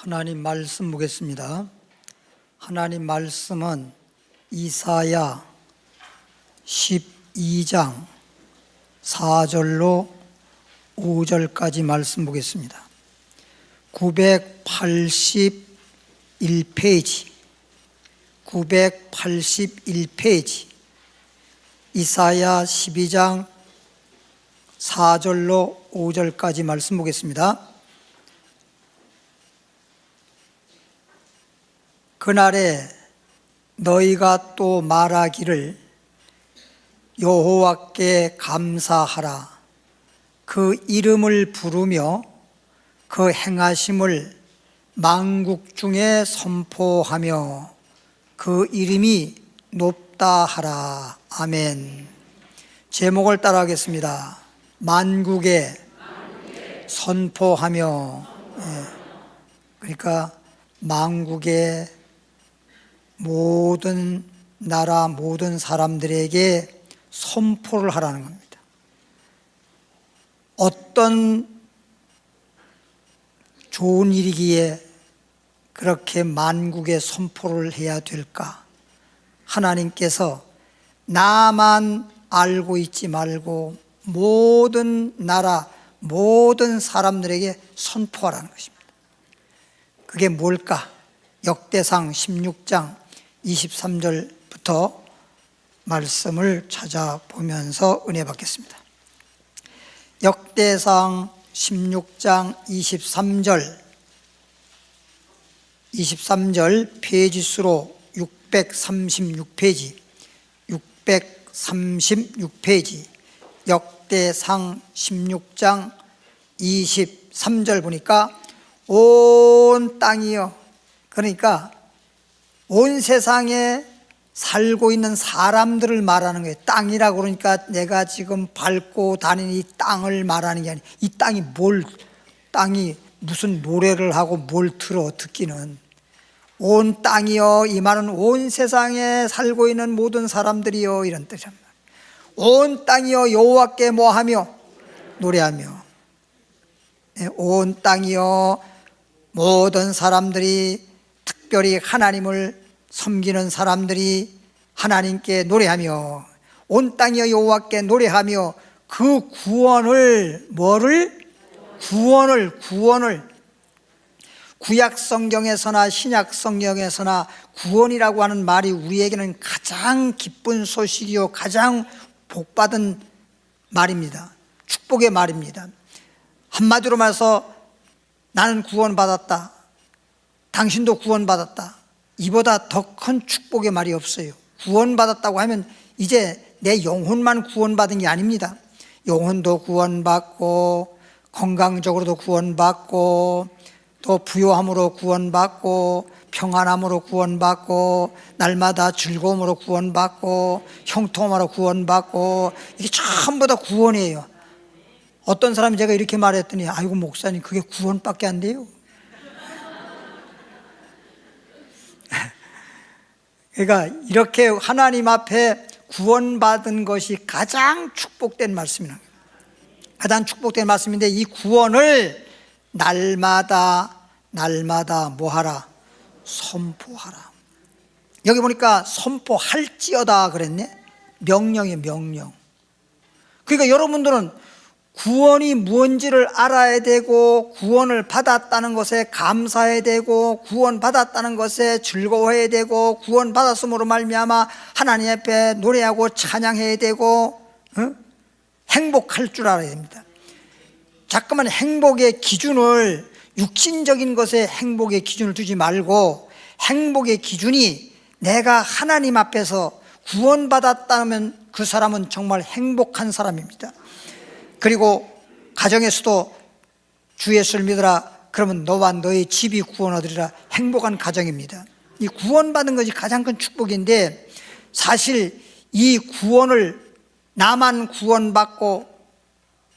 하나님 말씀 보겠습니다. 하나님 말씀은 이사야 12장 4절로 5절까지 말씀 보겠습니다. 981페이지 이사야 12장 4절로 5절까지 말씀 보겠습니다. 그날에 너희가 또 말하기를 여호와께 감사하라. 그 이름을 부르며 그 행하심을 만국 중에 선포하며 그 이름이 높다 하라. 아멘. 제목을 따라하겠습니다. 만국에 선포하며. 그러니까 만국에 모든 나라 모든 사람들에게 선포를 하라는 겁니다. 어떤 좋은 일이기에 그렇게 만국에 선포를 해야 될까? 하나님께서 나만 알고 있지 말고 모든 나라 모든 사람들에게 선포하라는 것입니다. 그게 뭘까? 역대상 16장 23절부터 말씀을 찾아보면서 은혜 받겠습니다. 역대상 16장 23절 페이지 수로 636페이지 역대상 16장 23절 보니까 온 땅이요, 그러니까 온 세상에 살고 있는 사람들을 말하는 거예요. 땅이라고 그러니까 내가 지금 밟고 다니는 이 땅을 말하는 게 아니에요. 이 땅이 무슨 노래를 하고 뭘 듣기는. 온 땅이요, 이 말은 온 세상에 살고 있는 모든 사람들이요, 이런 뜻입니다. 온 땅이요 여호와께 뭐하며? 노래하며. 온 땅이요 모든 사람들이, 특별히 하나님을 섬기는 사람들이 하나님께 노래하며, 온 땅이여 여호와께 노래하며 그 구원을 구약 성경에서나 신약 성경에서나 구원이라고 하는 말이 우리에게는 가장 기쁜 소식이요 가장 복받은 말입니다. 축복의 말입니다. 한마디로 말해서 나는 구원받았다, 당신도 구원받았다, 이보다 더 큰 축복의 말이 없어요. 구원받았다고 하면 이제 내 영혼만 구원받은 게 아닙니다. 영혼도 구원받고 건강적으로도 구원받고 또 부요함으로 구원받고 평안함으로 구원받고 날마다 즐거움으로 구원받고 형통함으로 구원받고, 이게 전부 다 구원이에요. 어떤 사람이 제가 이렇게 말했더니 아이고 목사님 그게 구원밖에 안 돼요. 그러니까 이렇게 하나님 앞에 구원받은 것이 가장 축복된 말씀입니다. 가장 축복된 말씀인데 이 구원을 날마다 뭐하라? 선포하라. 여기 보니까 선포할지어다 그랬네. 명령이에요, 명령. 그러니까 여러분들은 구원이 무엇인지를 알아야 되고, 구원을 받았다는 것에 감사해야 되고, 구원받았다는 것에 즐거워해야 되고, 구원받았음으로 말미암아 하나님 앞에 노래하고 찬양해야 되고, 행복할 줄 알아야 됩니다. 자꾸만 행복의 기준을 육신적인 것에 행복의 기준을 두지 말고, 행복의 기준이 내가 하나님 앞에서 구원받았다면 그 사람은 정말 행복한 사람입니다. 그리고 가정에서도 주 예수를 믿어라 그러면 너와 너의 집이 구원 얻으리라. 행복한 가정입니다. 이 구원받은 것이 가장 큰 축복인데, 사실 이 구원을 나만 구원받고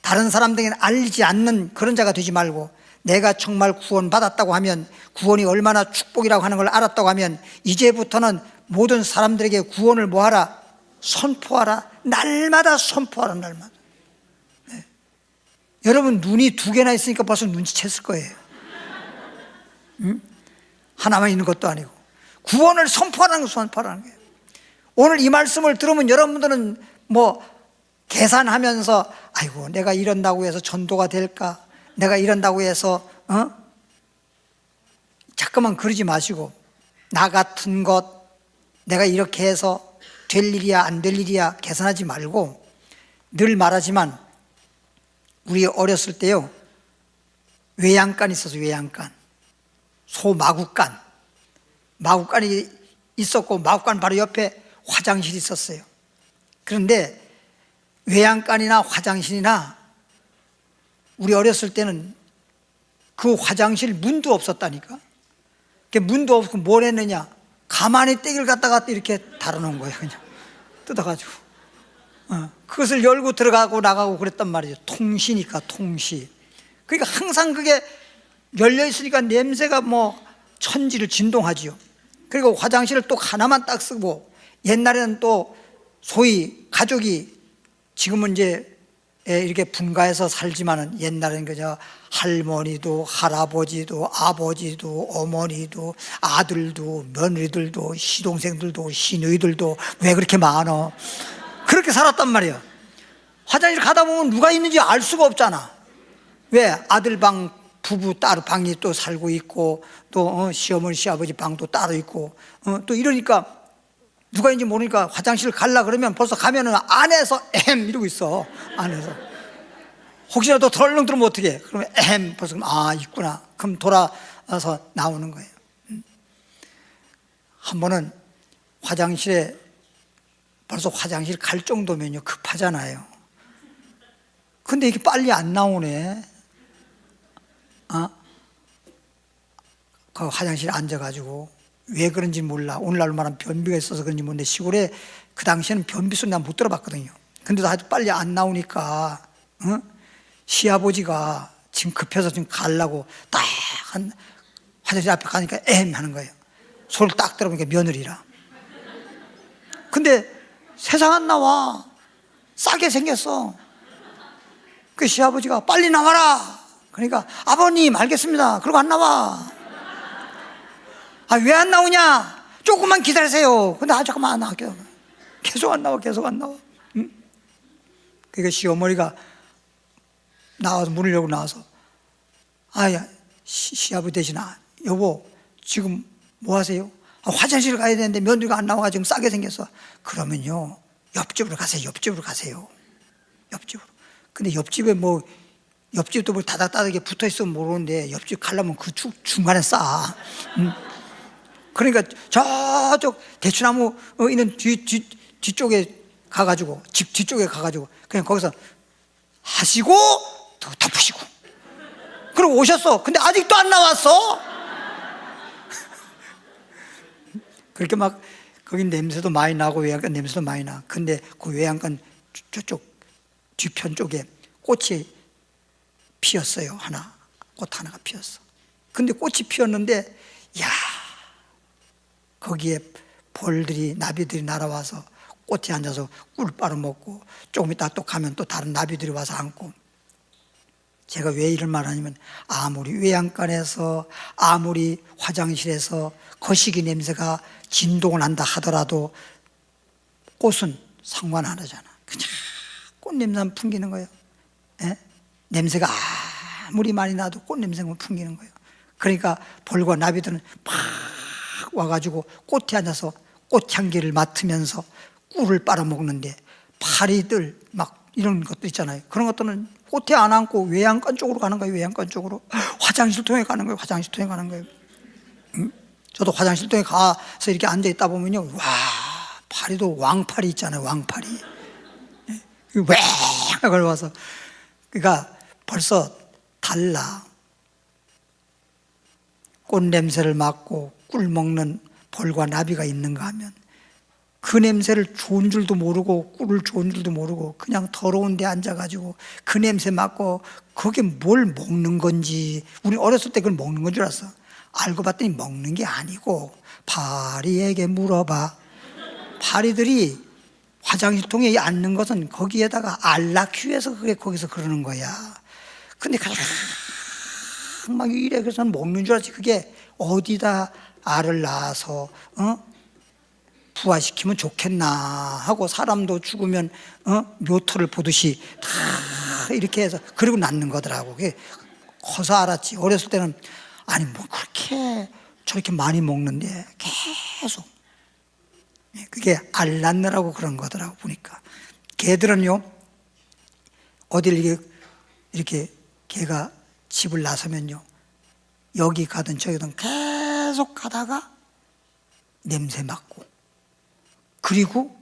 다른 사람들에게는 알리지 않는 그런 자가 되지 말고, 내가 정말 구원받았다고 하면, 구원이 얼마나 축복이라고 하는 걸 알았다고 하면 이제부터는 모든 사람들에게 구원을 뭐하라? 선포하라. 날마다 선포하라. 날마다. 여러분 눈이 두 개나 있으니까 벌써 눈치챘을 거예요. 하나만 있는 것도 아니고 구원을 선포하는 거예요. 오늘 이 말씀을 들으면 여러분들은 뭐 계산하면서 아이고 내가 이런다고 해서 전도가 될까, 내가 이런다고 해서 자꾸만 그러지 마시고, 나 같은 것 내가 이렇게 해서 될 일이야 안 될 일이야 계산하지 말고, 늘 말하지만 우리 어렸을 때요, 외양간이 있어서 외양간, 소마구간, 마구간이 있었고 마구간 바로 옆에 화장실이 있었어요. 그런데 외양간이나 화장실이나 우리 어렸을 때는 그 화장실 문도 없었다니까. 문도 없고 뭘 했느냐, 가만히 떼기를 갖다가 이렇게 달아놓은 거예요. 그냥 뜯어가지고 그것을 열고 들어가고 나가고 그랬단 말이죠. 통시니까, 통시. 그러니까 항상 그게 열려 있으니까 냄새가 뭐 천지를 진동하지요. 그리고 화장실을 또 하나만 딱 쓰고, 옛날에는 또 소위 가족이, 지금은 이제 이렇게 분가해서 살지만은 옛날에는 그저 할머니도 할아버지도 아버지도 어머니도 아들도 며느리들도 시동생들도 시누이들도 왜 그렇게 많어, 그렇게 살았단 말이에요. 화장실 가다 보면 누가 있는지 알 수가 없잖아. 왜? 아들 방, 부부 따로 방이 또 살고 있고, 또 시어머니 시아버지 방도 따로 있고, 또 이러니까 누가 있는지 모르니까 화장실 갈라 그러면 벌써 가면은 안에서 이러고 있어. 안에서 혹시라도 덜렁 들으면 어떡해? 그러면 벌써 있구나. 그럼 돌아서 나오는 거예요. 한 번은 화장실에, 벌써 화장실 갈 정도면요 급하잖아요. 근데 이게 빨리 안 나오네. 그 화장실에 앉아가지고, 왜 그런지 몰라. 오늘날 말하면 변비가 있어서 그런지 모르는데, 시골에 그 당시에는 변비 소리 난 못 들어봤거든요. 근데도 아주 빨리 안 나오니까 시아버지가 지금 급해서 지금 가려고 딱 한 화장실 앞에 가니까 하는 거예요. 소리를 딱 들어보니까 며느리라. 근데 세상 안 나와. 싸게 생겼어. 그 시아버지가 빨리 나와라. 그러니까 아버님 알겠습니다. 그러고 안 나와. 왜 안 나오냐? 조금만 기다리세요. 근데 잠깐만 안 나와. 계속 안 나와. 계속 안 나와. 그러니까 시어머니가 나와서 문을 열고 나와서, 시아버지 대신, 여보 지금 뭐 하세요? 화장실 가야 되는데 며느리가 안 나와가지고 지금 싸게 생겼어. 그러면요 옆집으로 가세요. 옆집으로 가세요. 옆집으로. 근데 옆집에 뭐, 옆집도 뭐 다닥다닥에 붙어있으면 모르는데 옆집 가려면 그 중간에 싸. 그러니까 저쪽 대추나무 있는 뒤쪽에 가가지고, 집 뒤쪽에 가가지고 그냥 거기서 하시고 또 덮으시고 그러고 오셨어. 근데 아직도 안 나왔어. 그렇게 막 거기 냄새도 많이 나고 외양간 냄새도 많이 나. 근데 그 외양간 저쪽 뒤편 쪽에 꽃이 피었어요. 하나, 꽃 하나가 피었어. 근데 꽃이 피었는데, 거기에 벌들이, 나비들이 날아와서 꽃에 앉아서 꿀 빨아먹고, 조금 이따 또 가면 또 다른 나비들이 와서 앉고. 제가 왜 이런 말 하냐면, 아무리 외양간에서, 아무리 화장실에서 거시기 냄새가 진동을 한다 하더라도 꽃은 상관 안 하잖아. 그냥 꽃 냄새만 풍기는 거예요. 냄새가 아무리 많이 나도 꽃 냄새만 풍기는 거예요. 그러니까 벌과 나비들은 막 와가지고 꽃에 앉아서 꽃향기를 맡으면서 꿀을 빨아먹는데, 파리들 막 이런 것도 있잖아요. 그런 것들은 꽃에 안 앉고 외양간 쪽으로 가는 거예요. 외양간 쪽으로. 화장실 통해 가는 거예요. 화장실 통해 가는 거예요. 저도 화장실 통해 가서 이렇게 앉아 있다 보면요, 파리도 왕파리 있잖아요. 왕파리. 왜 걸어와서. 그러니까 벌써 달라. 꽃 냄새를 맡고 꿀 먹는 벌과 나비가 있는가 하면, 그 냄새를 좋은 줄도 모르고 꿀을 좋은 줄도 모르고 그냥 더러운 데 앉아가지고 그 냄새 맡고, 그게 뭘 먹는 건지, 우리 어렸을 때 그걸 먹는 건 줄 알았어. 알고 봤더니 먹는 게 아니고, 파리에게 물어봐. 파리들이 화장실 통에 앉는 것은 거기에다가 알 낳기 위해서 그게 거기서 그러는 거야. 근데 가장 막 이래. 그래서 먹는 줄 알았지. 그게 어디다 알을 낳아서 부화시키면 좋겠나 하고, 사람도 죽으면 묘토를 보듯이 다 이렇게 해서 그리고 낳는 거더라고. 그게 커서 알았지. 어렸을 때는 아니 뭐 그렇게 저렇게 많이 먹는데 계속, 그게 알 낳느라고 그런 거더라고. 보니까 개들은요, 어딜 이렇게 개가 집을 나서면요, 여기 가든 저기든 계속 가다가 냄새 맡고, 그리고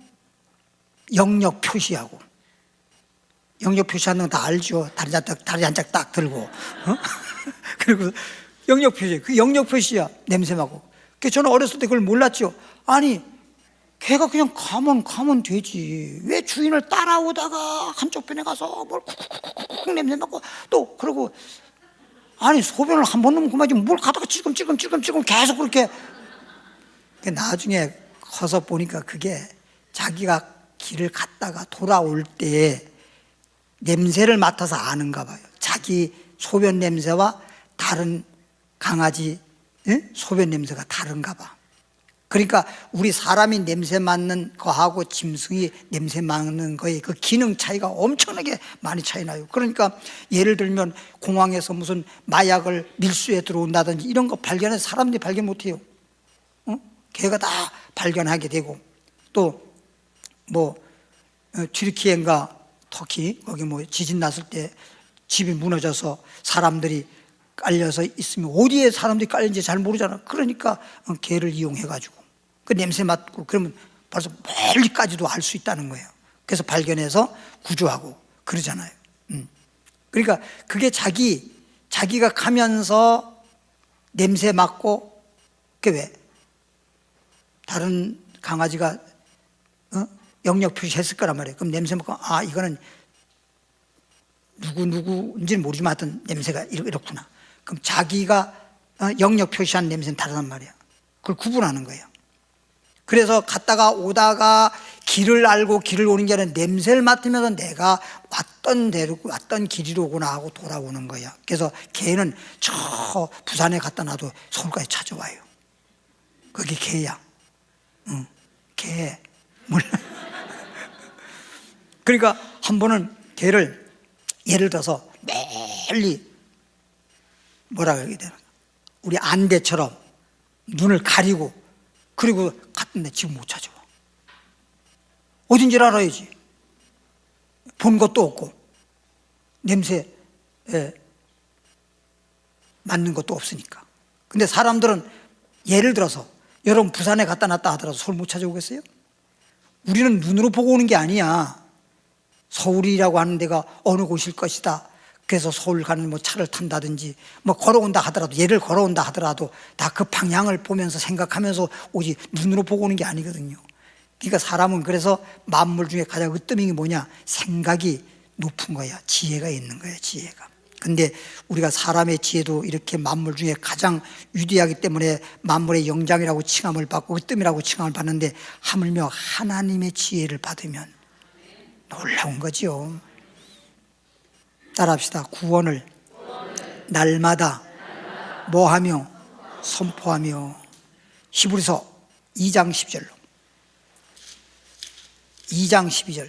영역 표시하고. 영역 표시하는 건 다 알죠. 다리 한 짝 딱 들고, 그리고 영역 표시, 그 영역 표시야. 냄새 맡고. 그 저는 어렸을 때 그걸 몰랐죠. 아니 걔가 그냥 가면 되지, 왜 주인을 따라오다가 한쪽 편에 가서 뭘 쿡쿡쿡 냄새 맡고, 또 그러고, 아니 소변을 한 번 넣으면 그만이지 뭘 가다가 찔끔찔끔 계속 그렇게. 나중에 커서 보니까 그게 자기가 길을 갔다가 돌아올 때 냄새를 맡아서 아는가 봐요. 자기 소변 냄새와 다른 강아지 소변 냄새가 다른가 봐. 그러니까 우리 사람이 냄새 맡는 거하고 짐승이 냄새 맡는 거의 그 기능 차이가 엄청나게 많이 차이 나요. 그러니까 예를 들면 공항에서 무슨 마약을 밀수해 들어온다든지 이런 거 발견해서 사람들이 발견 못해요. 걔가 다 발견하게 되고, 또 뭐 튀르키예인가 터키, 거기 뭐 지진 났을 때 집이 무너져서 사람들이 깔려서 있으면 어디에 사람들이 깔린지 잘 모르잖아. 그러니까 개를 이용해가지고 그 냄새 맡고 그러면 벌써 멀리까지도 알 수 있다는 거예요. 그래서 발견해서 구조하고 그러잖아요. 그러니까 그게 자기가 가면서 냄새 맡고, 그게 왜 다른 강아지가 영역 표시했을 거란 말이에요. 그럼 냄새 맡고, 아 이거는 누구인지는 모르지만 하여튼 냄새가 이렇구나. 그럼 자기가 영역 표시한 냄새는 다르단 말이야. 그걸 구분하는 거예요. 그래서 갔다가 오다가 길을 알고 길을 오는 게 아니라 냄새를 맡으면서 내가 왔던 길이로구나 하고 돌아오는 거야. 그래서 개는 저 부산에 갖다 놔도 서울까지 찾아와요. 그게 개야. 개. 몰라. 그러니까 한 번은 개를 예를 들어서 멀리 뭐라 그래야 되나, 우리 안대처럼 눈을 가리고 그리고 갔는데 지금 못 찾아와. 어딘지를 알아야지. 본 것도 없고 냄새 맡는 것도 없으니까. 근데 사람들은 예를 들어서 여러분 부산에 갖다 놨다 하더라도 서울 못 찾아오겠어요? 우리는 눈으로 보고 오는 게 아니야. 서울이라고 하는 데가 어느 곳일 것이다. 그래서 서울 가는 뭐 차를 탄다든지 뭐 걸어온다 하더라도, 얘를 걸어온다 하더라도 다 그 방향을 보면서 생각하면서 오지 눈으로 보고 오는 게 아니거든요. 그러니까 사람은 그래서 만물 중에 가장 으뜸인 게 뭐냐? 생각이 높은 거야. 지혜가 있는 거야, 지혜가. 근데 우리가 사람의 지혜도 이렇게 만물 중에 가장 위대하기 때문에 만물의 영장이라고 칭함을 받고 으뜸이라고 칭함을 받는데, 하물며 하나님의 지혜를 받으면 놀라운 거죠. 따라합시다. 구원을 날마다 뭐하며? 선포하며. 히브리서 2장 10절로 2장 12절,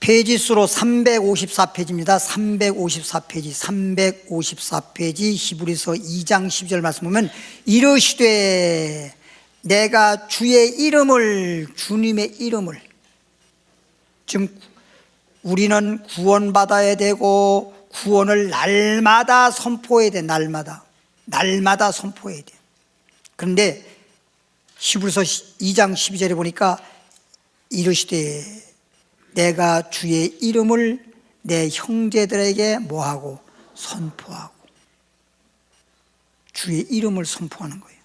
페이지수로 354페이지입니다. 354페이지 히브리서 2장 12절 말씀 보면, 이르시되 내가 주의 이름을, 주님의 이름을, 지금 우리는 구원받아야 되고 구원을 날마다 선포해야 돼. 날마다 선포해야 돼. 그런데 히브리서 2장 12절에 보니까 이르시되 내가 주의 이름을 내 형제들에게 뭐하고? 선포하고. 주의 이름을 선포하는 거예요.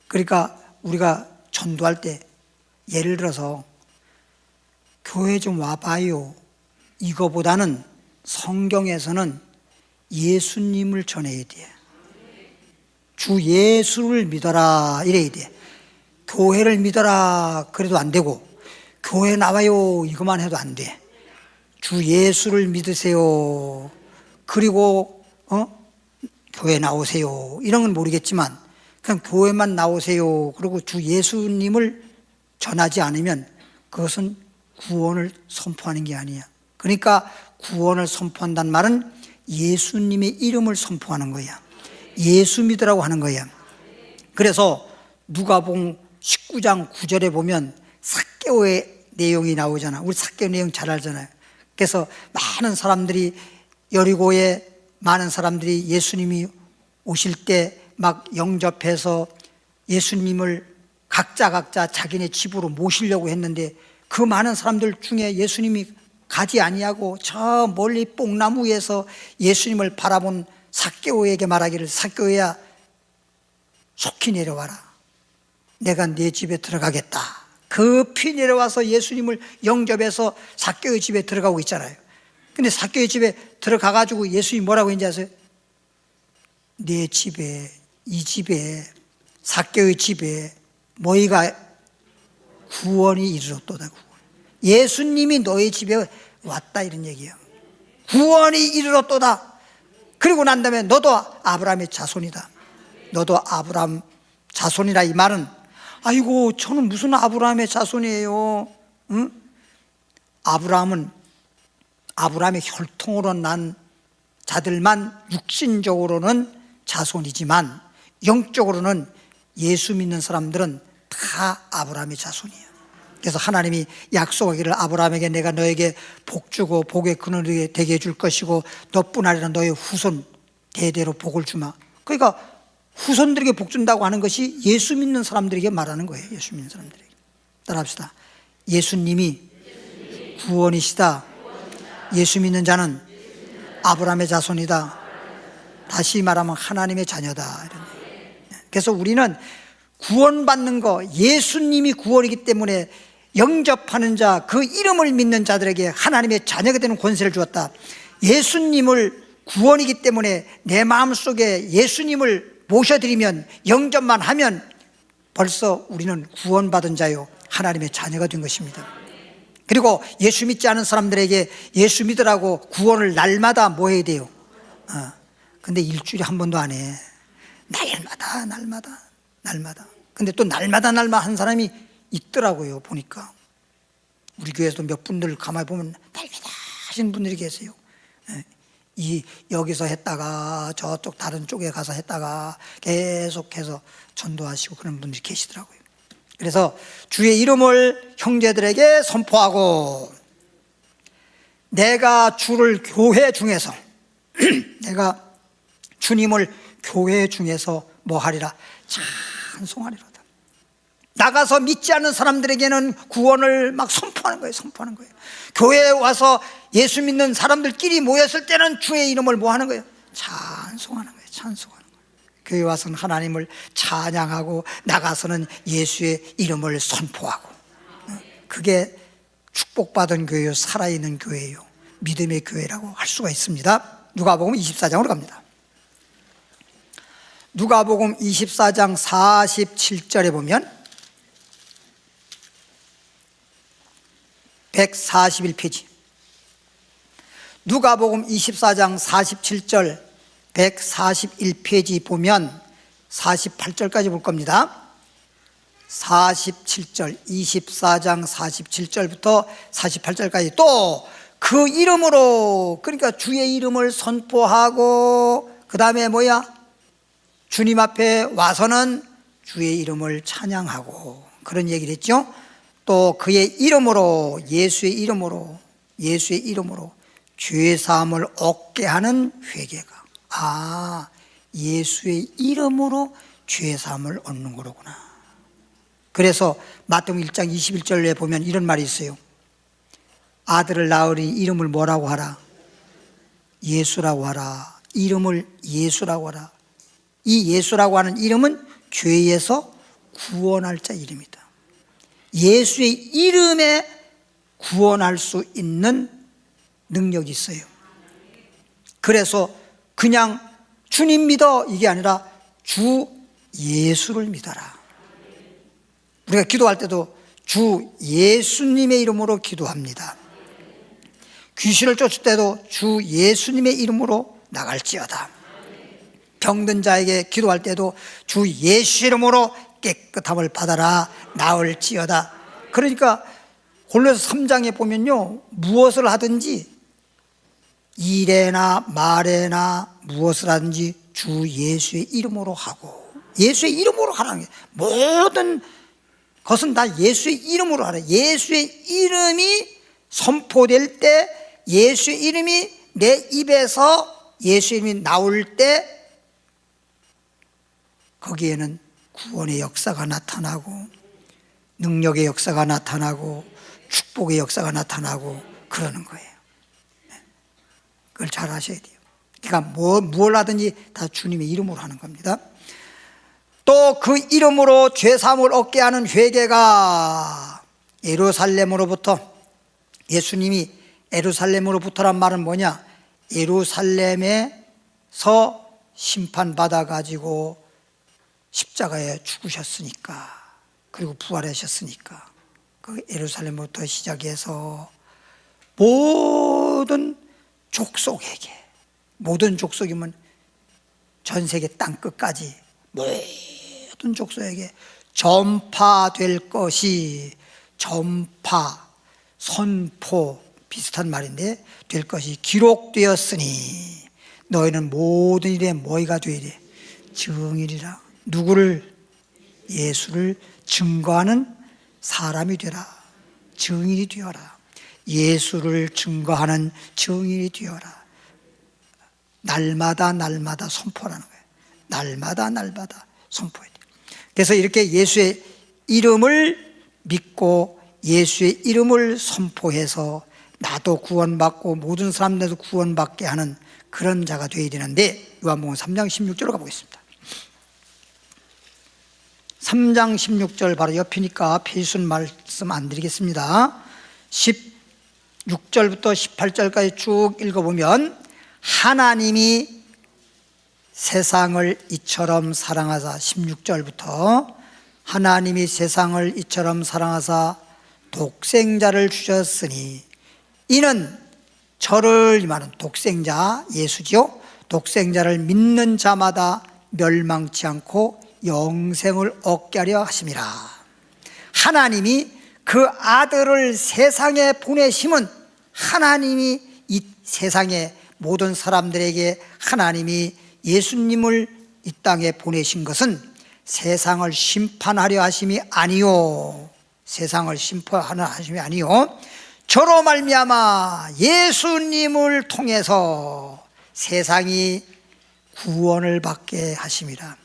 그러니까 우리가 전도할 때 예를 들어서 교회 좀 와봐요, 이거보다는 성경에서는 예수님을 전해야 돼. 주 예수를 믿어라 이래야 돼. 교회를 믿어라 그래도 안 되고, 교회 나와요 이것만 해도 안 돼. 주 예수를 믿으세요. 그리고 교회 나오세요. 이런 건 모르겠지만 그냥 교회만 나오세요. 그리고 주 예수님을 전하지 않으면 그것은 구원을 선포하는 게 아니야. 그러니까 구원을 선포한다는 말은 예수님의 이름을 선포하는 거야. 예수 믿으라고 하는 거야. 그래서 누가복음 19장 9절에 보면 삭개오의 내용이 나오잖아. 우리 삭개오 내용 잘 알잖아요. 그래서 많은 사람들이 여리고에 많은 사람들이 예수님이 오실 때 막 영접해서 예수님을 각자 자기네 집으로 모시려고 했는데 그 많은 사람들 중에 예수님이 가지 아니하고 저 멀리 뽕나무 위에서 예수님을 바라본 삭개오에게 말하기를, 삭개오야 속히 내려와라. 내가 네 집에 들어가겠다. 급히 내려와서 예수님을 영접해서 삭개오의 집에 들어가고 있잖아요. 근데 삭개오의 집에 들어가가지고 예수님이 뭐라고 했는지 아세요? 내 집에, 이 집에, 삭개오의 집에 너희가 구원이 이르렀도다. 예수님이 너희 집에 왔다 이런 얘기예요. 구원이 이르렀도다. 그리고 난 다음에 너도 아브라함의 자손이다. 너도 아브라함 자손이라. 이 말은 아이고 저는 무슨 아브라함의 자손이에요. 응? 아브라함의 혈통으로 난 자들만 육신적으로는 자손이지만 영적으로는 예수 믿는 사람들은 다 아브라함의 자손이에요. 그래서 하나님이 약속하기를 아브라함에게 내가 너에게 복 주고 복의 근원이 되게 해줄 것이고 너뿐 아니라 너의 후손 대대로 복을 주마. 그러니까 후손들에게 복 준다고 하는 것이 예수 믿는 사람들에게 말하는 거예요. 예수 믿는 사람들에게. 따라합시다. 예수님이 구원이시다. 예수 믿는 자는 아브라함의 자손이다. 다시 말하면 하나님의 자녀다. 이런. 그래서 우리는 구원받는 거, 예수님이 구원이기 때문에 영접하는 자, 그 이름을 믿는 자들에게 하나님의 자녀가 되는 권세를 주었다. 예수님을 구원이기 때문에 내 마음속에 예수님을 모셔드리면, 영접만 하면 벌써 우리는 구원받은 자요 하나님의 자녀가 된 것입니다. 그리고 예수 믿지 않은 사람들에게 예수 믿으라고 구원을 날마다 뭐 해야 돼요? 근데 일주일에 한 번도 안 해. 날마다. 근데 또 날마다 한 사람이 있더라고요. 보니까 우리 교회에서도 몇 분들 가만히 보면 날마다 하시는 분들이 계세요. 여기서 했다가 저쪽 다른 쪽에 가서 했다가 계속해서 전도하시고 그런 분들이 계시더라고요. 그래서 주의 이름을 형제들에게 선포하고, 내가 주를 교회 중에서 내가 주님을 교회 중에서 뭐 하리라? 찬송하리로다. 나가서 믿지 않는 사람들에게는 구원을 막 선포하는 거예요. 교회에 와서 예수 믿는 사람들끼리 모였을 때는 주의 이름을 뭐 하는 거예요? 찬송하는 거예요. 교회에 와서는 하나님을 찬양하고 나가서는 예수의 이름을 선포하고, 그게 축복받은 교회요, 살아있는 교회요, 믿음의 교회라고 할 수가 있습니다. 누가복음 24장으로 갑니다. 누가복음 24장 47절에 보면 141페이지, 누가복음 24장 47절 141페이지 보면 48절까지 볼 겁니다. 47절, 24장 47절부터 48절까지 또 그 이름으로, 그러니까 주의 이름을 선포하고, 그 다음에 뭐야? 주님 앞에 와서는 주의 이름을 찬양하고, 그런 얘기를 했죠. 또 그의 이름으로, 예수의 이름으로 죄 사함을 얻게 하는 회개가, 예수의 이름으로 죄 사함을 얻는 거로구나. 그래서 마태복음 1장 21절에 보면 이런 말이 있어요. 아들을 낳으니 이름을 뭐라고 하라? 예수라고 하라. 이름을 예수라고 하라. 이 예수라고 하는 이름은 죄에서 구원할 자 이름이다. 예수의 이름에 구원할 수 있는 능력이 있어요. 그래서 그냥 주님 믿어 이게 아니라 주 예수를 믿어라. 우리가 기도할 때도 주 예수님의 이름으로 기도합니다. 귀신을 쫓을 때도 주 예수님의 이름으로 나갈지어다. 병든 자에게 기도할 때도 주 예수 이름으로 깨끗함을 받아라, 나을지어다. 그러니까 골로새 3장에 보면요, 무엇을 하든지 일에나 말에나 무엇을 하든지 주 예수의 이름으로 하고, 예수의 이름으로 하라는 게, 모든 것은 다 예수의 이름으로 하라. 예수의 이름이 선포될 때, 예수의 이름이 내 입에서 예수의 이름이 나올 때 거기에는 구원의 역사가 나타나고 능력의 역사가 나타나고 축복의 역사가 나타나고 그러는 거예요. 그걸 잘 아셔야 돼요. 그러니까 뭘 하든지 다 주님의 이름으로 하는 겁니다. 또 그 이름으로 죄사함을 얻게 하는 회개가 예루살렘으로부터, 예수님이 예루살렘으로부터란 말은 뭐냐? 예루살렘에서 심판받아 가지고 십자가에 죽으셨으니까, 그리고 부활하셨으니까 그 예루살렘부터 시작해서 모든 족속에게, 모든 족속이면 전 세계 땅 끝까지 모든 족속에게 전파될 것이, 전파, 선포 비슷한 말인데, 될 것이 기록되었으니 너희는 모든 일에 뭐가 되리래? 증인이라. 누구를? 예수를 증거하는 사람이 되라. 증인이 되어라. 예수를 증거하는 증인이 되어라. 날마다 날마다 선포하는 거예요. 날마다 날마다 선포해야 돼요. 그래서 이렇게 예수의 이름을 믿고 예수의 이름을 선포해서 나도 구원받고 모든 사람들도 구원받게 하는 그런 자가 되어야 되는데, 요한복음 3장 16절로 가보겠습니다. 3장 16절 바로 옆이니까 필순 말씀 안 드리겠습니다. 16절부터 18절까지 쭉 읽어보면, 하나님이 세상을 이처럼 사랑하사, 16절부터 하나님이 세상을 이처럼 사랑하사 독생자를 주셨으니 이는 저를, 이 말은 독생자 예수지요, 독생자를 믿는 자마다 멸망치 않고 영생을 얻게 하려 하심이라. 하나님이 그 아들을 세상에 보내심은, 하나님이 이 세상에 모든 사람들에게 하나님이 예수님을 이 땅에 보내신 것은 세상을 심판하려 하심이 아니요, 세상을 심판하려 하심이 아니요, 저로 말미암아 예수님을 통해서 세상이 구원을 받게 하심이라.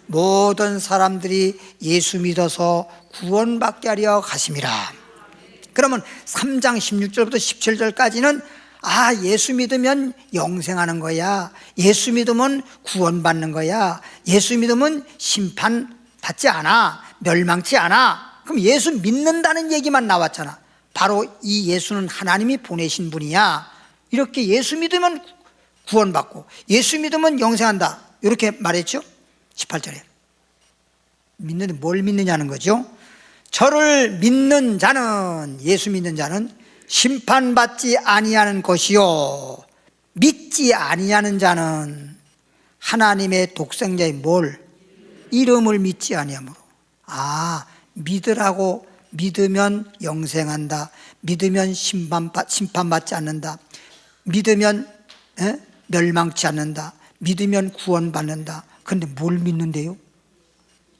모든 사람들이 예수 믿어서 구원받게 하려 하심이라. 그러면 3장 16절부터 17절까지는 예수 믿으면 영생하는 거야, 예수 믿으면 구원받는 거야, 예수 믿으면 심판받지 않아, 멸망치 않아. 그럼 예수 믿는다는 얘기만 나왔잖아. 바로 이 예수는 하나님이 보내신 분이야. 이렇게 예수 믿으면 구원받고 예수 믿으면 영생한다, 이렇게 말했죠. 18절에 믿는데 뭘 믿느냐는 거죠. 저를 믿는 자는, 예수 믿는 자는 심판받지 아니하는 것이요, 믿지 아니하는 자는 하나님의 독생자의 뭘? 이름을 믿지 아니하므로. 믿으라고, 믿으면 영생한다, 믿으면 심판받지 않는다, 믿으면 멸망치 않는다, 믿으면 구원받는다. 그런데 뭘 믿는데요?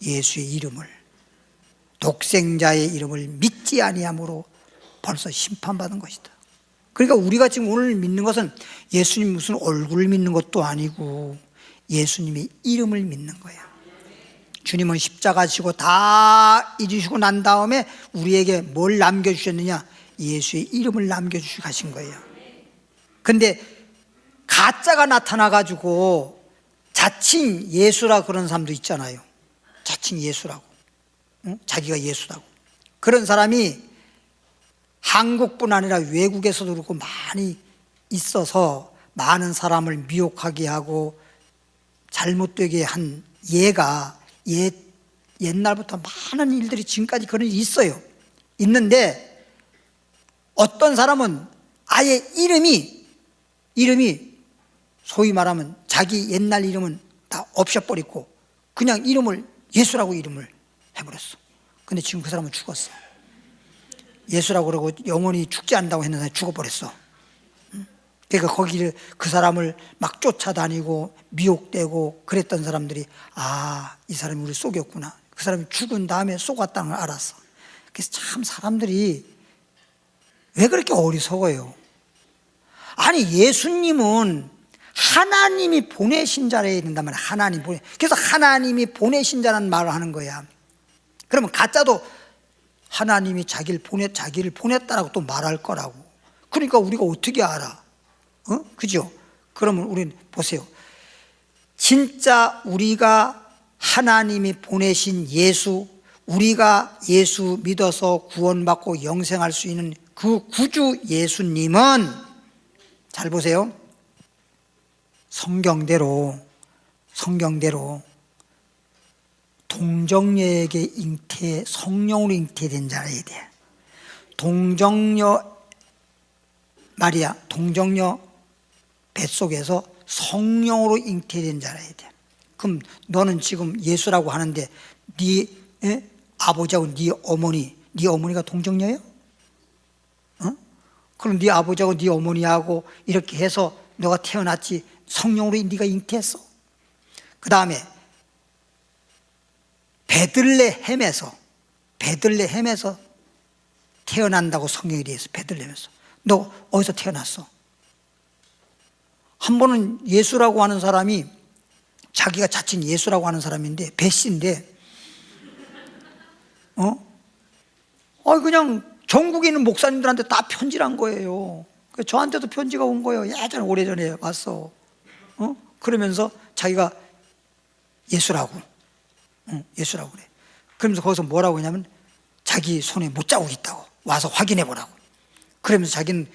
예수의 이름을, 독생자의 이름을 믿지 아니하므로 벌써 심판받은 것이다. 그러니까 우리가 지금 오늘 믿는 것은 예수님 무슨 얼굴을 믿는 것도 아니고 예수님의 이름을 믿는 거야. 주님은 십자가 지고 다 이루시고 난 다음에 우리에게 뭘 남겨주셨느냐? 예수의 이름을 남겨주시고 가신 거예요. 근데 가짜가 나타나가지고 자칭 예수라 그런 사람도 있잖아요. 자칭 예수라고, 자기가 예수라고. 그런 사람이 한국뿐 아니라 외국에서도 그렇고 많이 있어서 많은 사람을 미혹하게 하고 잘못되게 한 예가, 옛날부터 많은 일들이 지금까지 그런 일이 있어요. 있는데 어떤 사람은 아예 이름이 소위 말하면 자기 옛날 이름은 다 없애버리고 그냥 이름을 예수라고 이름을 해버렸어. 근데 지금 그 사람은 죽었어. 예수라고 그러고 영원히 죽지 않는다고 했는데 죽어버렸어. 그러니까 거기를 그 사람을 막 쫓아다니고 미혹되고 그랬던 사람들이 이 사람이 우리 속였구나. 그 사람이 죽은 다음에 속았다는 걸 알았어. 그래서 참 사람들이 왜 그렇게 어리석어요? 아니 예수님은 하나님이 보내신 자라야 된단 말이야. 그래서 하나님이 보내신 자라는 말을 하는 거야. 그러면 가짜도 하나님이 자기를 보냈다라고 또 말할 거라고. 그러니까 우리가 어떻게 알아? 그죠? 그러면 우리는 보세요. 진짜 우리가 하나님이 보내신 예수, 우리가 예수 믿어서 구원받고 영생할 수 있는 그 구주 예수님은 잘 보세요. 성경대로 동정녀에게 성령으로 잉태된 자라야 돼. 동정녀 뱃속에서 성령으로 잉태된 자라야 돼. 그럼 너는 지금 예수라고 하는데 네 아버지하고 네 어머니가 동정녀예요? 그럼 네 아버지하고 네 어머니하고 이렇게 해서 너가 태어났지 성령으로 네가 잉태했어. 그 다음에 베들레헴에서 태어난다고 성경에 되어 있어. 베들레헴에서. 너 어디서 태어났어? 한 번은 예수라고 하는 사람이 자기가 자칭 예수라고 하는 사람인데 배씨인데 그냥 전국에 있는 목사님들한테 다 편지를 한 거예요. 저한테도 편지가 온 거예요. 예전에 오래전에 왔어. 그러면서 자기가 예수라고 그래. 그러면서 거기서 뭐라고 하냐면 자기 손에 못자국 있다고 와서 확인해 보라고. 그러면서 자기는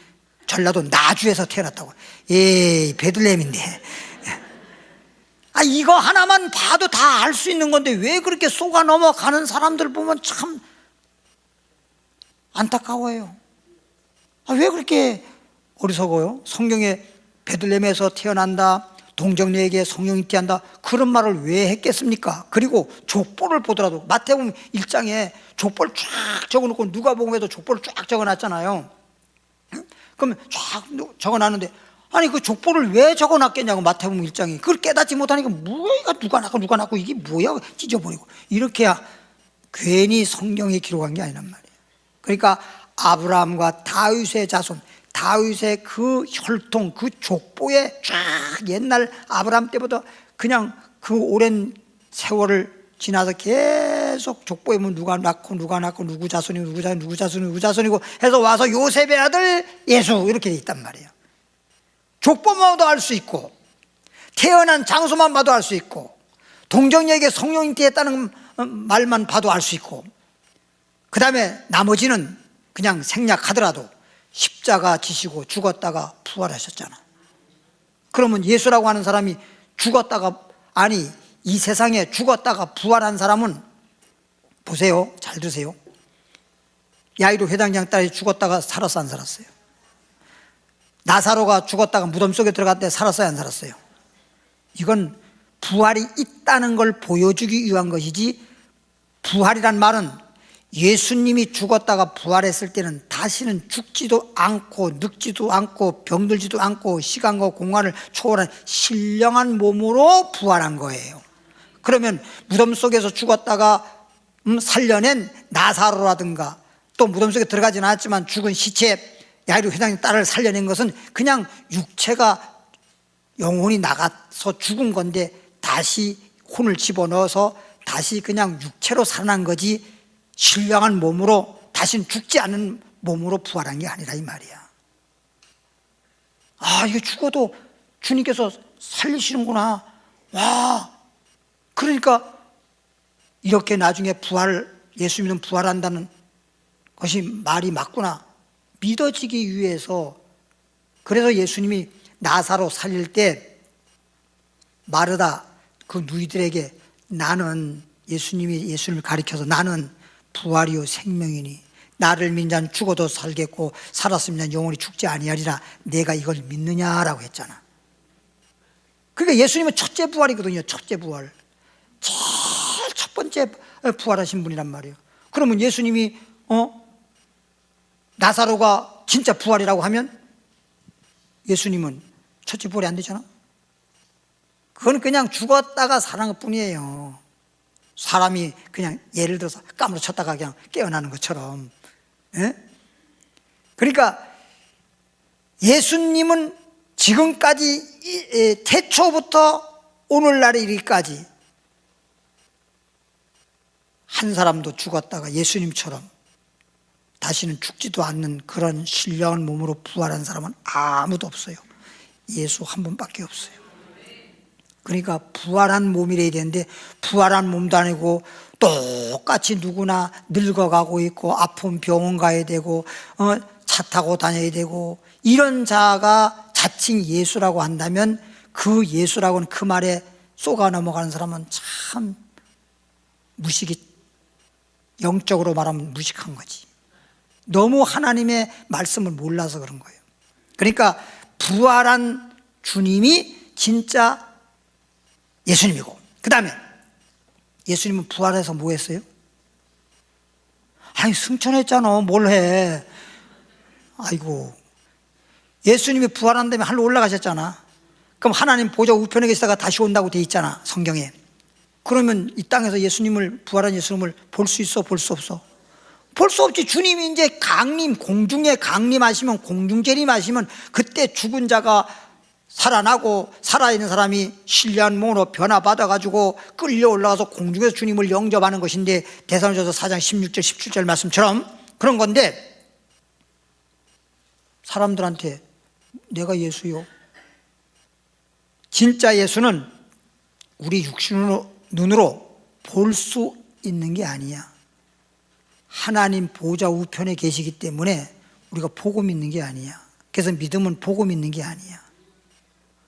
전라도 나주에서 태어났다고. 베들레헴인데. 이거 하나만 봐도 다 알 수 있는 건데 왜 그렇게 속아 넘어가는 사람들 보면 참 안타까워요. 왜 그렇게 어리석어요? 성경에 베들레헴에서 태어난다, 동정녀에게 성령 잉태한다, 그런 말을 왜 했겠습니까? 그리고 족보를 보더라도 마태복음 1장에 족보를 쫙 적어놓고 누가복음에도 족보를 쫙 적어놨잖아요. 그러면 쫙 적어놨는데 그 족보를 왜 적어놨겠냐고. 마태복음 1장이 그걸 깨닫지 못하니까 뭐야 누가 낳고 이게 뭐야 찢어버리고 이렇게야 괜히 성경에 기록한 게 아니란 말이에요. 그러니까 아브라함과 다윗의 자손, 다윗의 그 혈통, 그 족보에 쫙 옛날 아브라함 때부터 그냥 그 오랜 세월을 지나서 계속 족보에 보면 누가 낳고 누구 자손이고 해서 와서 요셉의 아들 예수 이렇게 돼 있단 말이에요. 족보만 봐도 알 수 있고 태어난 장소만 봐도 알 수 있고 동정녀에게 성령 잉태했다는 말만 봐도 알 수 있고 그 다음에 나머지는 그냥 생략하더라도 십자가 지시고 죽었다가 부활하셨잖아. 그러면 예수라고 하는 사람이 이 세상에 죽었다가 부활한 사람은 보세요. 잘 들으세요. 야이로 회당장 딸이 죽었다가 살았어 안 살았어요? 나사로가 죽었다가 무덤 속에 들어갔대 살았어요 안 살았어요? 이건 부활이 있다는 걸 보여주기 위한 것이지, 부활이란 말은 예수님이 죽었다가 부활했을 때는 다시는 죽지도 않고 늙지도 않고 병들지도 않고 시간과 공간을 초월한 신령한 몸으로 부활한 거예요. 그러면 무덤 속에서 죽었다가 살려낸 나사로라든가 또 무덤 속에 들어가지는 않았지만 죽은 시체 야이로 회당의 딸을 살려낸 것은 그냥 육체가 영혼이 나가서 죽은 건데 다시 혼을 집어넣어서 다시 그냥 육체로 살아난 거지 신령한 몸으로 다시는 죽지 않은 몸으로 부활한 게 아니라 이 말이야. 이거 죽어도 주님께서 살리시는구나. 와, 그러니까 이렇게 나중에 예수 믿으면 부활한다는 것이 말이 맞구나 믿어지기 위해서, 그래서 예수님이 나사로 살릴 때 마르다 그 누이들에게 나는 예수님을 가리켜서 나는 부활이요 생명이니 나를 믿는 자는 죽어도 살겠고 살았으면 영원히 죽지 아니하리라. 내가 이걸 믿느냐라고 했잖아. 그러니까 예수님은 첫째 부활이거든요. 첫째 부활. 제일 첫 번째 부활하신 분이란 말이에요. 그러면 예수님이 나사로가 진짜 부활이라고 하면 예수님은 첫째 부활이 안 되잖아. 그건 그냥 죽었다가 살아난 것 뿐이에요. 사람이 그냥 예를 들어서 까무러 쳤다가 그냥 깨어나는 것처럼. 예? 그러니까 예수님은 지금까지 태초부터 오늘날에 이르기까지 한 사람도 죽었다가 예수님처럼 다시는 죽지도 않는 그런 신령한 몸으로 부활한 사람은 아무도 없어요. 예수 한 분밖에 없어요. 그러니까 부활한 몸이래야 되는데 부활한 몸도 아니고 똑같이 누구나 늙어가고 있고 아픈 병원 가야 되고 차 타고 다녀야 되고 이런 자가 자칭 예수라고 한다면 그 예수라고는 그 말에 쏘가 넘어가는 사람은 참 무식이, 영적으로 말하면 무식한 거지. 너무 하나님의 말씀을 몰라서 그런 거예요. 그러니까 부활한 주님이 진짜 예수님이고, 그 다음에 예수님은 부활해서 뭐 했어요? 아니 승천했잖아. 뭘 해. 아이고, 예수님이 부활한 다음에 하늘로 올라가셨잖아. 그럼 하나님 보좌 우편에 계시다가 다시 온다고 돼 있잖아, 성경에. 그러면 이 땅에서 예수님을, 부활한 예수님을 볼 수 있어, 볼 수 없어? 볼 수 없지. 주님이 이제 강림, 공중에 강림하시면, 공중재림하시면 그때 죽은 자가 살아나고 살아있는 사람이 신령한 몸으로 변화받아가지고 끌려 올라가서 공중에서 주님을 영접하는 것인데, 데살로니가서 4장 16절 17절 말씀처럼 그런 건데, 사람들한테 내가 예수요. 진짜 예수는 우리 육신으로, 눈으로 볼 수 있는 게 아니야. 하나님 보좌 우편에 계시기 때문에 우리가 보고 믿는 게 아니야. 그래서 믿음은 보고 믿는 게 아니야.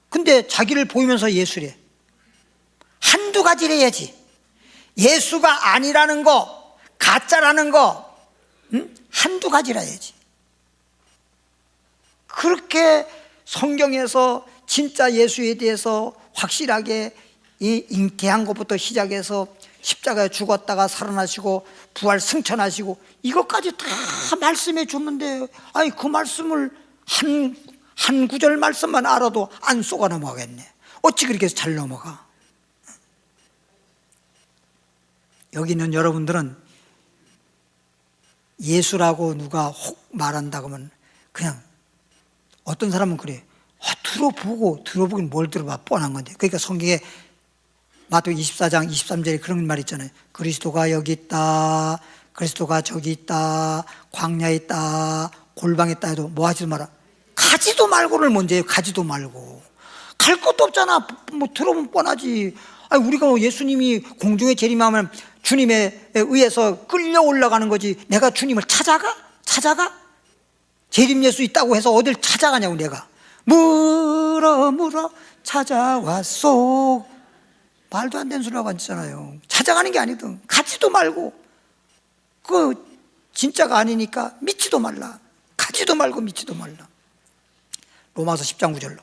근데 자기를 보이면서 예수래. 한두 가지를 해야지. 예수가 아니라는 거, 가짜라는 거, 한두 가지라 해야지. 그렇게 성경에서 진짜 예수에 대해서 확실하게 잉태한 것부터 시작해서 십자가에 죽었다가 살아나시고 부활 승천하시고 이것까지 다 말씀해 줬는데, 아니 그 말씀을 한 구절 말씀만 알아도 안 쏘가 넘어가겠네. 어찌 그렇게 잘 넘어가? 여기 있는 여러분들은 예수라고 누가 혹 말한다고 하면 그냥, 어떤 사람은 그래. 들어보긴 뭘 들어봐, 뻔한 건데. 그러니까 성경에 마태복음 24장 23절에 그런 말 있잖아요. 그리스도가 여기 있다, 그리스도가 저기 있다, 광야에 있다, 골방에 있다 해도 뭐 하지도 마라. 가지도 말고를 먼저 해요. 가지도 말고. 갈 것도 없잖아. 뭐 들어보면 뻔하지. 아니, 우리가 예수님이 공중에 재림하면 주님에 의해서 끌려 올라가는 거지. 내가 주님을 찾아가? 재림 예수 있다고 해서 어딜 찾아가냐고. 내가 물어 찾아왔소. 말도 안 되는 소리라고 하잖아요. 찾아가는 게 아니든 가지도 말고, 그 진짜가 아니니까 믿지도 말라. 가지도 말고 믿지도 말라. 로마서 10장 9절로.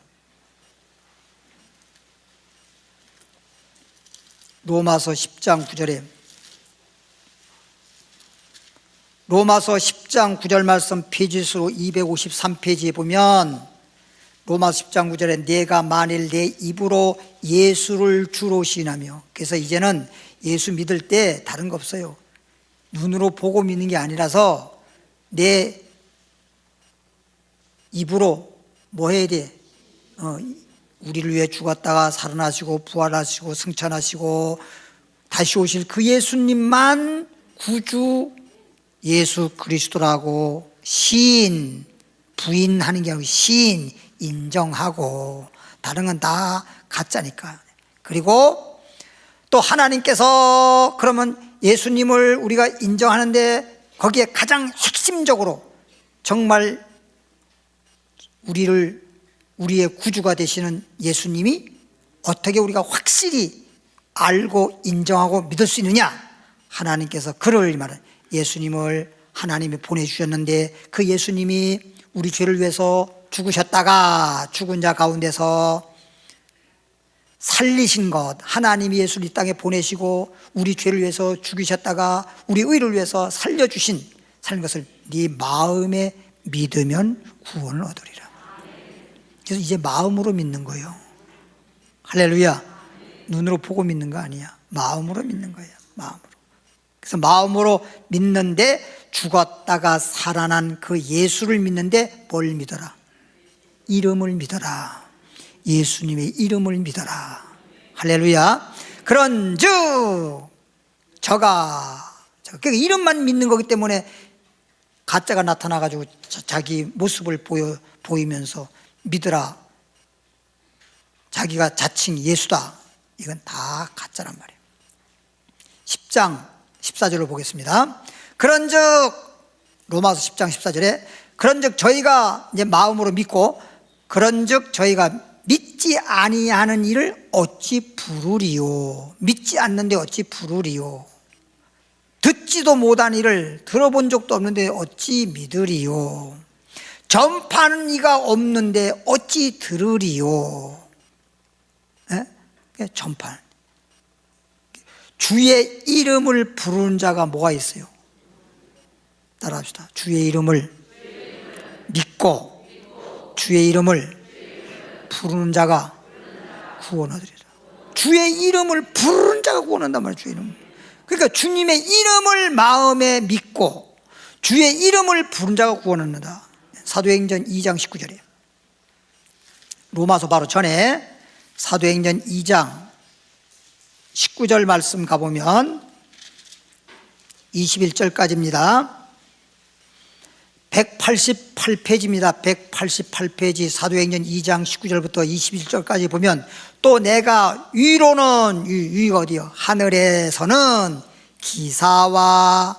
로마서 10장 9절에, 로마서 10장 9절 말씀 페이지수 253페이지에 보면, 로마서 10장 9절에 내가 만일 내 입으로 예수를 주로 시인하며, 그래서 이제는 예수 믿을 때 다른 거 없어요. 눈으로 보고 믿는 게 아니라서 내 입으로 뭐 해야 돼? 우리를 위해 죽었다가 살아나시고 부활하시고 승천하시고 다시 오실 그 예수님만 구주 예수 그리스도라고 시인, 부인하는 게 아니고 시인, 인정하고, 다른 건 다 가짜니까. 그리고 또 하나님께서 그러면 예수님을 우리가 인정하는데 거기에 가장 핵심적으로 정말 우리의 구주가 되시는 예수님이 어떻게 우리가 확실히 알고 인정하고 믿을 수 있느냐? 하나님께서 그를 말은 예수님을 하나님이 보내주셨는데 그 예수님이 우리 죄를 위해서 죽으셨다가 죽은 자 가운데서 살리신 것, 하나님이 예수를 이 땅에 보내시고 우리 죄를 위해서 죽이셨다가 우리 의를 위해서 살린 것을 네 마음에 믿으면 구원을 얻으리라. 그래서 이제 마음으로 믿는 거예요. 할렐루야. 눈으로 보고 믿는 거 아니야. 마음으로 믿는 거예요. 마음으로. 그래서 마음으로 믿는데 죽었다가 살아난 그 예수를 믿는데 뭘 믿어라? 이름을 믿어라. 예수님의 이름을 믿어라. 할렐루야. 그런즉 그러니까 이름만 믿는 거기 때문에 가짜가 나타나가지고 자기 모습을 보이면서 믿으라. 자기가 자칭 예수다. 이건 다 가짜란 말이에요. 10장 14절을 보겠습니다. 그런즉 로마서 10장 14절에 그런즉 저희가 이제 마음으로 믿고 그런즉 저희가 믿지 아니하는 일을 어찌 부르리요. 믿지 않는데 어찌 부르리요. 듣지도 못한 일을 들어본 적도 없는데 어찌 믿으리요. 전파하는 이가 없는데 어찌 들으리요. 전파. 주의 이름을 부르는 자가 뭐가 있어요? 따라합시다. 주의 이름을 믿고 주의 이름을 부르는 자가 구원 얻으리라. 주의 이름을 부르는 자가 구원 얻는단 말이에요. 주의 이름을. 그러니까 주님의 이름을 마음에 믿고 주의 이름을 부르는 자가 구원 얻는다. 사도행전 2장 19절에 로마서 바로 전에 사도행전 2장 19절 말씀 가보면 21절까지입니다. 188페이지입니다. 188페이지 사도행전 2장 19절부터 21절까지 보면 또 내가 위로는 위가 어디요? 하늘에서는 기사와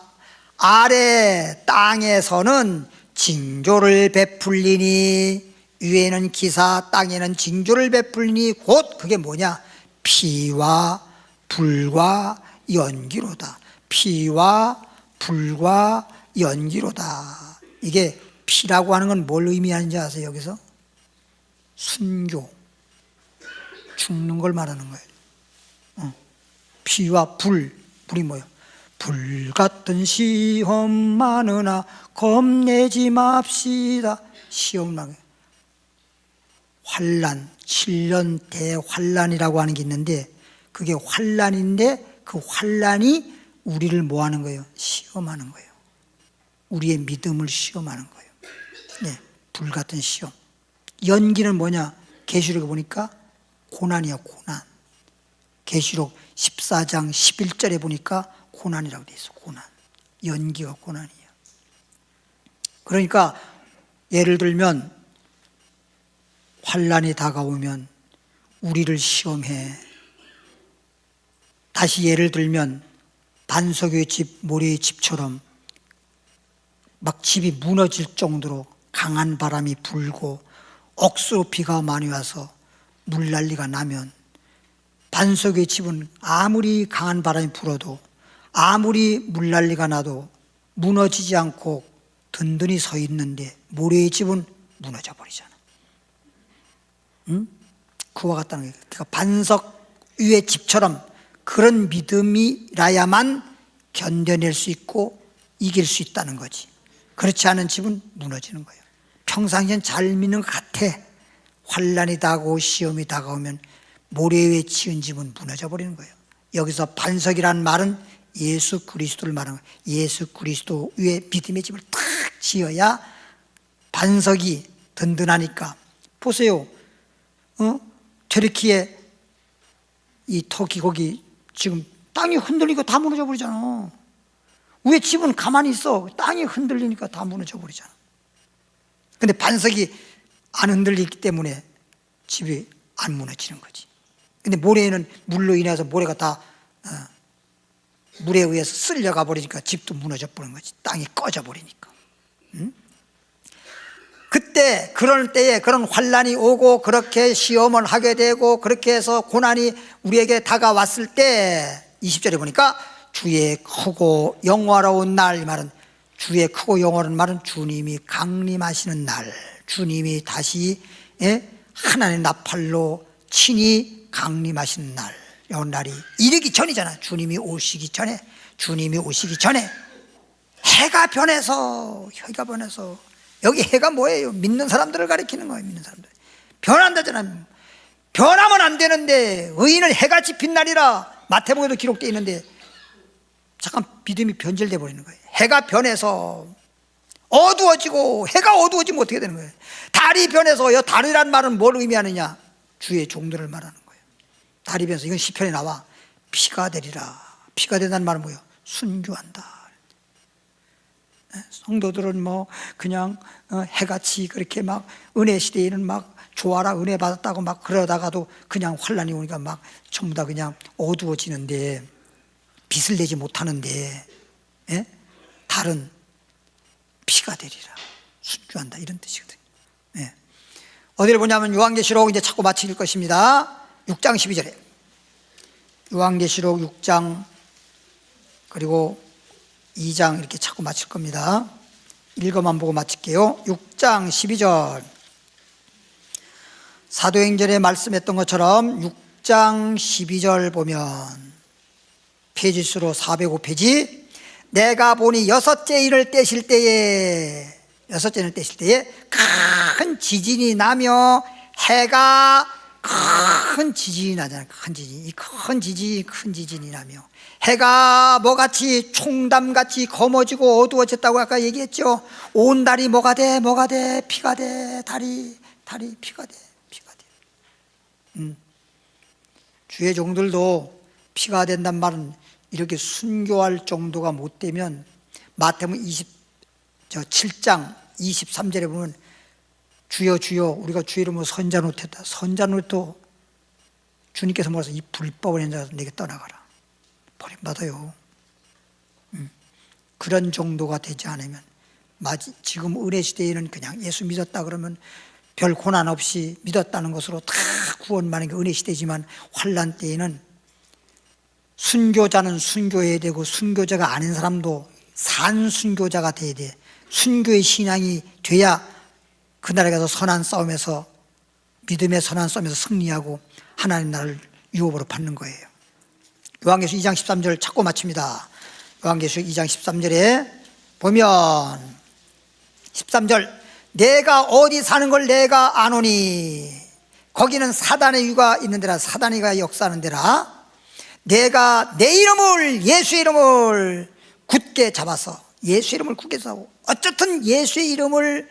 아래 땅에서는 징조를 베풀리니 위에는 기사 땅에는 징조를 베풀리니 곧 그게 뭐냐? 피와 불과 연기로다. 피와 불과 연기로다. 이게 피라고 하는 건 뭘 의미하는지 아세요? 여기서 순교, 죽는 걸 말하는 거예요. 피와 불이 뭐예요? 불 같은 시험 많으나 겁내지 맙시다. 시험 나게 환난, 7년 대환난이라고 하는 게 있는데 그게 환난인데 그 환난이 우리를 뭐 하는 거예요? 시험하는 거예요. 우리의 믿음을 시험하는 거예요. 네, 불 같은 시험. 연기는 뭐냐? 계시록에 보니까 고난이야, 고난. 계시록 14장 11절에 보니까 고난이라고 돼 있어. 고난. 연기가 고난이야. 그러니까 예를 들면 환난이 다가오면 우리를 시험해. 다시 예를 들면 반석의 집, 모래의 집처럼 막 집이 무너질 정도로 강한 바람이 불고 억수로 비가 많이 와서 물난리가 나면 반석의 집은 아무리 강한 바람이 불어도 아무리 물난리가 나도 무너지지 않고 든든히 서 있는데 모래의 집은 무너져 버리잖아. 응? 그와 같다는 거예요. 그러니까 반석 위의 집처럼 그런 믿음이라야만 견뎌낼 수 있고 이길 수 있다는 거지. 그렇지 않은 집은 무너지는 거예요. 평상시엔 잘 믿는 것 같아. 환난이 다가오고 시험이 다가오면 모래 위에 지은 집은 무너져 버리는 거예요. 여기서 반석이라는 말은 예수 그리스도를 말하는 거예요. 예수 그리스도 위에 믿음의 집을 탁 지어야 반석이 든든하니까. 보세요. 튀르키예 이 터키 거기 지금 땅이 흔들리고 다 무너져 버리잖아. 위에 집은 가만히 있어. 땅이 흔들리니까 다 무너져 버리잖아. 근데 반석이 안 흔들리기 때문에 집이 안 무너지는 거지. 근데 모래에는 물로 인해서 모래가 다 물에 의해서 쓸려가 버리니까 집도 무너져 버리는 거지. 땅이 꺼져 버리니까. 응? 그때 그럴 때에 그런 환난이 오고 그렇게 시험을 하게 되고 그렇게 해서 고난이 우리에게 다가왔을 때 20절에 보니까 주의 크고 영화로운 날, 이 말은 주의 크고 영원한 말은 주님이 강림하시는 날, 주님이 다시 하나님의 나팔로 친히 강림하시는 날, 이 날이 이르기 전이잖아. 주님이 오시기 전에 해가 변해서 여기 해가 뭐예요? 믿는 사람들을 가리키는 거예요. 믿는 사람들 변한다잖아. 변하면 안 되는데 의인은 해같이 빛나리라 마태복음에도 기록되어 있는데 잠깐 믿음이 변질돼 버리는 거예요. 해가 변해서 어두워지고, 해가 어두워지면 어떻게 되는 거예요? 달이 변해서요. 달이란 말은 뭘 의미하느냐? 주의 종들을 말하는 거예요. 달이 변해서, 이건 시편에 나와. 피가 되리라. 피가 된다는 말은 뭐예요? 순교한다. 성도들은 뭐 그냥 해같이 그렇게 막 은혜 시대에는 막 좋아라 은혜 받았다고 막 그러다가도 그냥 환란이 오니까 막 전부 다 그냥 어두워지는데, 빛을 내지 못하는데, 달은 피가 되리라, 순교한다, 이런 뜻이거든요. 어디를 보냐면 요한계시록, 이제 자꾸 마칠 것입니다. 6장 12절에 요한계시록 6장 그리고 2장 이렇게 자꾸 마칠 겁니다. 읽어만 보고 마칠게요. 6장 12절, 사도행전에 말씀했던 것처럼 6장 12절 보면 페이지수로 405페이지, 내가 보니 여섯째 인을 떼실 때에 큰 지진이 나며 해가 큰 지진이 나잖아요. 큰 지진이 나며 해가 뭐같이 총담같이 검어지고 어두워졌다고 아까 얘기했죠. 온 달이 뭐가 돼? 피가 돼. 달이 피가 돼. 주의 종들도 피가 된단 말은 이렇게 순교할 정도가 못 되면, 마태복음 7장 23절에 보면 주여 주여 우리가 주의 이름으로 선자 노릇했다. 선자 노릇도 주님께서 뭐라서 이 불법을 한 자가 내게 떠나가라, 버림받아요. 그런 정도가 되지 않으면, 지금 은혜 시대에는 그냥 예수 믿었다 그러면 별 고난 없이 믿었다는 것으로 다 구원받는 게 은혜 시대지만, 환난 때에는 순교자는 순교해야 되고 순교자가 아닌 사람도 산순교자가 돼야 돼. 순교의 신앙이 돼야 그날에 가서 선한 싸움에서, 믿음의 선한 싸움에서 승리하고 하나님 나라를 유업으로 받는 거예요. 요한계시록 2장 13절 찾고 마칩니다. 요한계시록 2장 13절에 보면 13절, 내가 어디 사는 걸 내가 아노니, 거기는 사단의 유가 있는 데라, 사단이가 역사하는 데라. 내가 내 이름을, 예수의 이름을 굳게 잡아서, 예수의 이름을 굳게 잡고, 어쨌든 예수의 이름을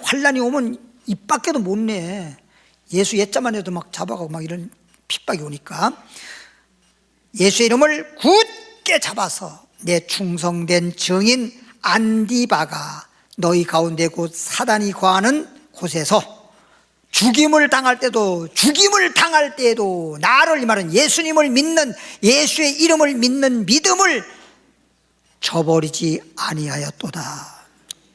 환란이 오면 입 밖에도 못 내. 예수 옛자만 해도 막 잡아가고 막 이런 핍박이 오니까 예수의 이름을 굳게 잡아서 내 충성된 증인 안디바가 너희 가운데 곧 사단이 거하는 곳에서 죽임을 당할 때도 나를, 이 말은 예수님을 믿는, 예수의 이름을 믿는 믿음을 저버리지 아니하였도다.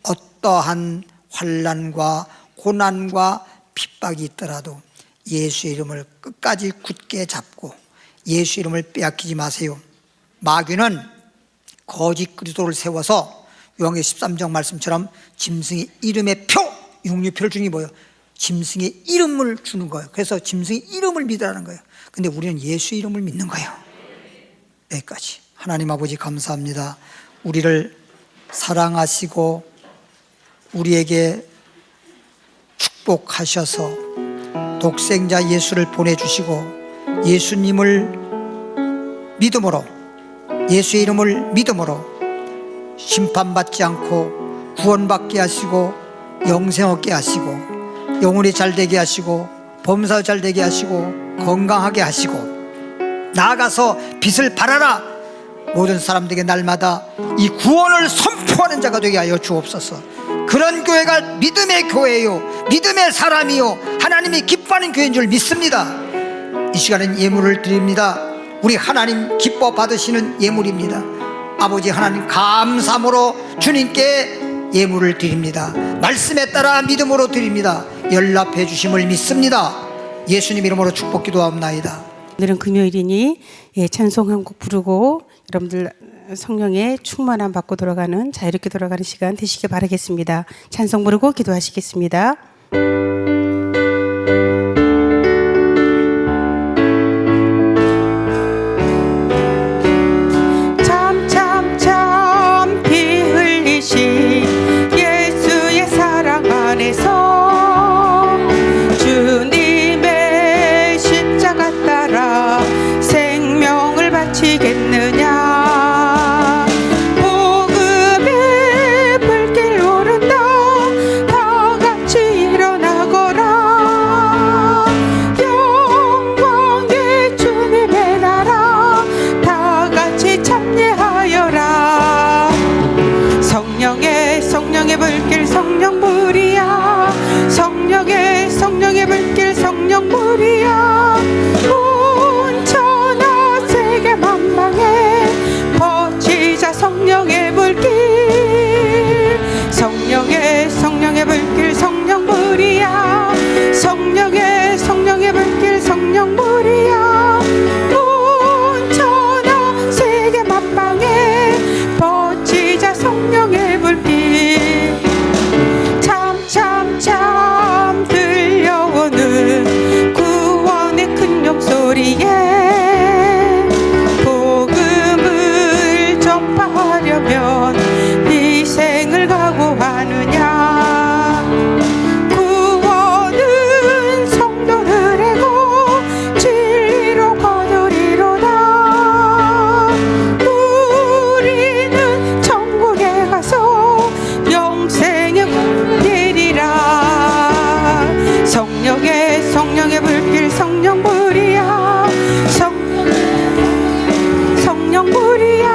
어떠한 환난과 고난과 핍박이 있더라도 예수의 이름을 끝까지 굳게 잡고 예수 이름을 빼앗기지 마세요. 마귀는 거짓 그리스도를 세워서 요한계시록 13장 말씀처럼 짐승의 이름의 표, 육류표를 주는 게 뭐예요? 짐승의 이름을 주는 거예요. 그래서 짐승의 이름을 믿으라는 거예요. 근데 우리는 예수의 이름을 믿는 거예요. 여기까지. 하나님 아버지 감사합니다. 우리를 사랑하시고 우리에게 축복하셔서 독생자 예수를 보내주시고, 예수님을 믿음으로, 예수의 이름을 믿음으로 심판받지 않고 구원받게 하시고 영생 얻게 하시고 영혼이 잘되게 하시고 범사 잘되게 하시고 건강하게 하시고, 나아가서 빛을 발하라, 모든 사람들에게 날마다 이 구원을 선포하는 자가 되게 하여 주옵소서. 그런 교회가 믿음의 교회요, 믿음의 사람이요, 하나님이 기뻐하는 교회인 줄 믿습니다. 이 시간은 예물을 드립니다. 우리 하나님 기뻐 받으시는 예물입니다. 아버지 하나님 감사함으로 주님께 예물을 드립니다. 말씀에 따라 믿음으로 드립니다. 연락해 주심을 믿습니다. 예수님 이름으로 축복 기도하옵나이다. 오늘은 금요일이니 찬송 한 곡 부르고 여러분들 성령의 충만함 받고 돌아가는 자유롭게 돌아가는 시간 되시길 바라겠습니다. 찬송 부르고 기도하시겠습니다. 참 피 흘리신 예수의 사랑 안에서 주님의 십자가 따라 생명을 바치겠느냐. 복음의 불길 오른다 다 같이 일어나거라. 영광의 주님의 나라 다 같이 참여하여라. 성령의 불길 성령불이야. 성령의 불길 성령불이야. 온 천하 세계 만방에 퍼지자 성령의 불길. 성령의 불길 성령불이야. 성령의 불길 성령불이야. 온 천하 세계 만방에 퍼지자 성령의 불길. 참 들려오는 구원의 큰 욕소리에 복음을 전파하려면 희생을 각오하느냐. 구원은 성도들에고 진리로 거두리로다. 우리는 천국에 가서 영생의 꿈이리라. 성령의 불길 성령불이야. 성령불이야.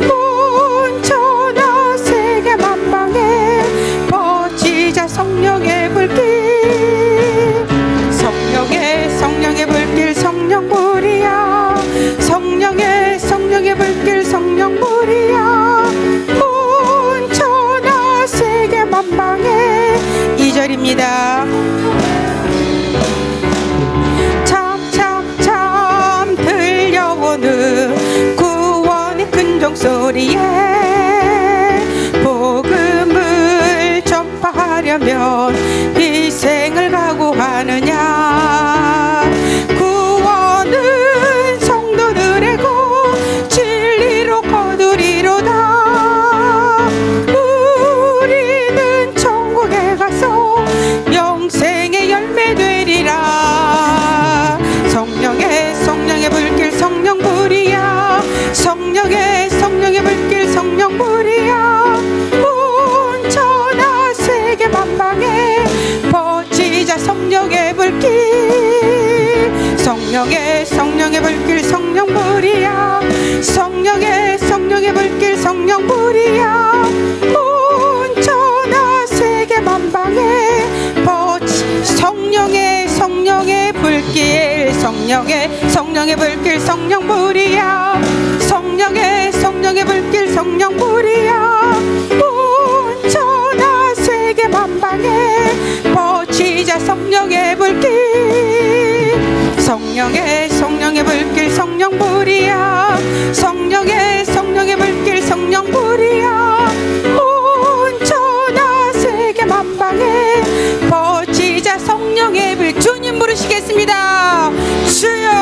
온 천하 세계 만방에 퍼지자 성령의 불길. 성령의 불길 성령불이야. 성령의 불길 성령불이야. 온 천하 세계 만방에 2절입니다. 참 들려오는 구원의 큰 종소리에 복음을 전파하려면 희생을 각오하느냐. 구원은 성도들에고 진리로 거두리로다. 우리는 천국에 가서 영생의 열매 되리라. 성령의 불길 성령불이야. 성령의 불길 성령불이야. 온 천하 세계 만방에 퍼지자 성령의 불길. 성령의 불길 성령불이야. 성령의 불길 성령불이야. 온 천하 세계 만방에 성령의 불길 성령의 불길 성령불이야. 성령의 불길 성령불이야. 온 천하 세계 만방에 퍼지자 성령의 불길. 성령의 불길 성령불이야. 성령의 불길 성령불이야. 온 천하 세계 만방에 퍼지자 성령의 불. 주님 부르시겠습니다. 주여